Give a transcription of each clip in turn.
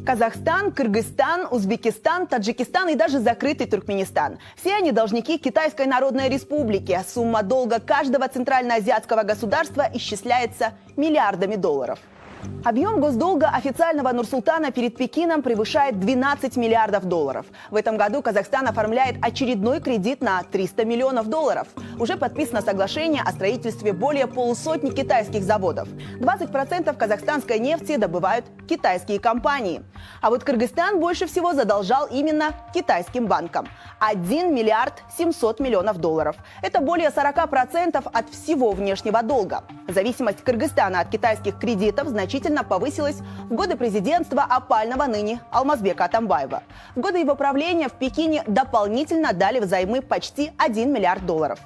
Казахстан, Кыргызстан, Узбекистан, Таджикистан и даже закрытый Туркменистан. Все они должники Китайской Народной Республики. Сумма долга каждого центральноазиатского государства исчисляется миллиардами долларов. Объем госдолга официального Нур-Султана перед Пекином превышает 12 миллиардов долларов. В этом году Казахстан оформляет очередной кредит на 300 миллионов долларов. Уже подписано соглашение о строительстве более полусотни китайских заводов. 20% казахстанской нефти добывают китайские компании. А вот Кыргызстан больше всего задолжал именно китайским банкам. 1 миллиард 700 миллионов долларов. Это более 40% от всего внешнего долга. Зависимость Кыргызстана от китайских кредитов значительно повысилась в годы президентства опального ныне Алмазбека Атамбаева. В годы его правления в Пекине дополнительно дали взаймы почти 1 миллиард долларов.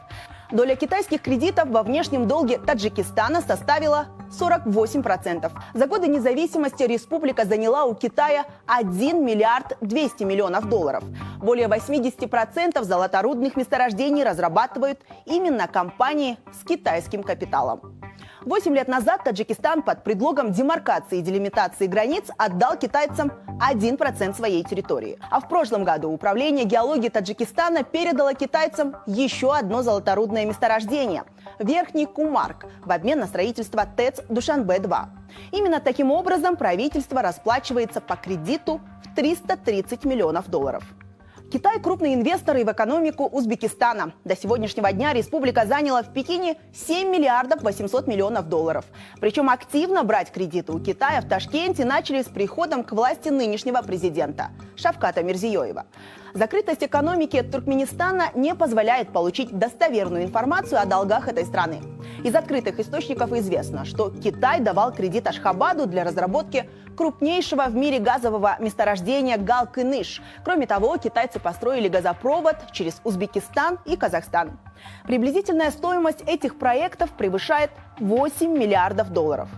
Доля китайских кредитов во внешнем долге Таджикистана составила 48%. За годы независимости республика заняла у Китая 1 миллиард 200 миллионов долларов. Более 80% золоторудных месторождений разрабатывают именно компании с китайским капиталом. 8 лет назад Таджикистан под предлогом демаркации и делимитации границ отдал китайцам 1% своей территории. А в прошлом году Управление геологии Таджикистана передало китайцам еще одно золоторудное месторождение – Верхний Кумарк в обмен на строительство ТЭЦ Душанбе-2. Именно таким образом правительство расплачивается по кредиту в 330 миллионов долларов. Китай – крупный инвестор и в экономику Узбекистана. До сегодняшнего дня республика заняла в Пекине 7 миллиардов 800 миллионов долларов. Причем активно брать кредиты у Китая в Ташкенте начали с приходом к власти нынешнего президента Шавката Мирзиёева. Закрытость экономики Туркменистана не позволяет получить достоверную информацию о долгах этой страны. Из открытых источников известно, что Китай давал кредит Ашхабаду для разработки крупнейшего в мире газового месторождения Галкыныш. Кроме того, китайцы построили газопровод через Узбекистан и Казахстан. Приблизительная стоимость этих проектов превышает 8 миллиардов долларов.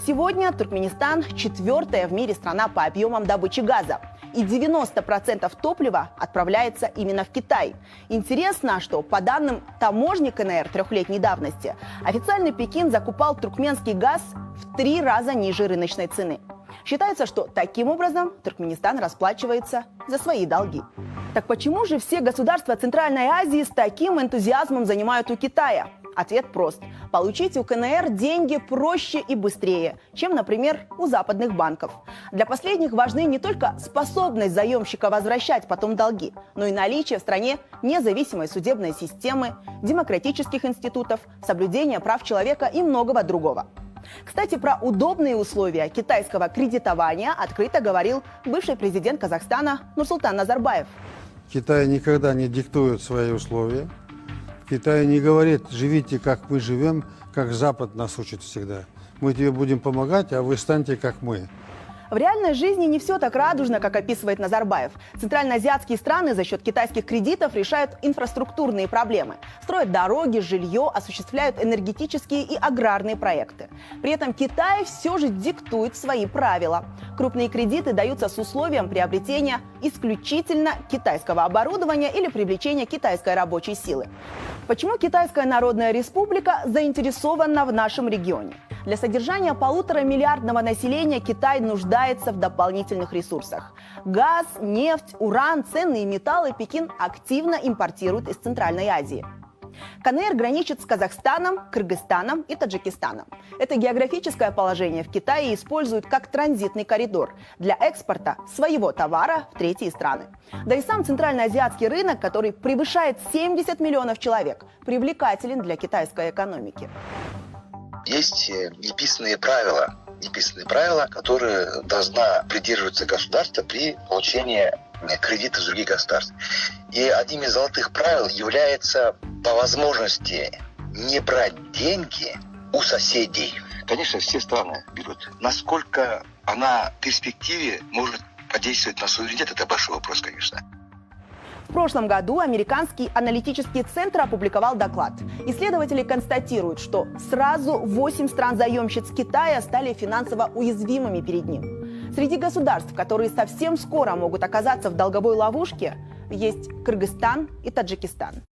Сегодня Туркменистан – 4-я в мире страна по объемам добычи газа. И 90% топлива отправляется именно в Китай. Интересно, что по данным таможни КНР 3-летней давности, официальный Пекин закупал туркменский газ в 3 раза ниже рыночной цены. Считается, что таким образом Туркменистан расплачивается за свои долги. Так почему же все государства Центральной Азии с таким энтузиазмом занимают у Китая? Ответ прост. Получить у КНР деньги проще и быстрее, чем, например, у западных банков. Для последних важны не только способность заемщика возвращать потом долги, но и наличие в стране независимой судебной системы, демократических институтов, соблюдение прав человека и многого другого. Кстати, про удобные условия китайского кредитования открыто говорил бывший президент Казахстана Нурсултан Назарбаев. Китай никогда не диктует свои условия. Китай не говорит: живите, как мы живем, как Запад нас учит всегда. Мы тебе будем помогать, а вы станьте, как мы. В реальной жизни не все так радужно, как описывает Назарбаев. Центральноазиатские страны за счет китайских кредитов решают инфраструктурные проблемы. Строят дороги, жилье, осуществляют энергетические и аграрные проекты. При этом Китай все же диктует свои правила. Крупные кредиты даются с условием приобретения исключительно китайского оборудования или привлечения китайской рабочей силы. Почему Китайская Народная Республика заинтересована в нашем регионе? Для содержания 1,5-миллиардного населения Китай нуждается в дополнительных ресурсах. Газ, нефть, уран, ценные металлы Пекин активно импортирует из Центральной Азии. КНР граничит с Казахстаном, Кыргызстаном и Таджикистаном. Это географическое положение в Китае используют как транзитный коридор для экспорта своего товара в третьи страны. Да и сам центральноазиатский рынок, который превышает 70 миллионов человек, привлекателен для китайской экономики. Есть неписанные правила, которые должна придерживаться государство при получении кредитов из других государств. И одним из золотых правил является по возможности не брать деньги у соседей. Конечно, все страны берут. Насколько она в перспективе может подействовать на суверенитет, это большой вопрос, конечно. В прошлом году американский аналитический центр опубликовал доклад. Исследователи констатируют, что сразу 8 стран-заемщиц Китая стали финансово уязвимыми перед ним. Среди государств, которые совсем скоро могут оказаться в долговой ловушке, есть Кыргызстан и Таджикистан.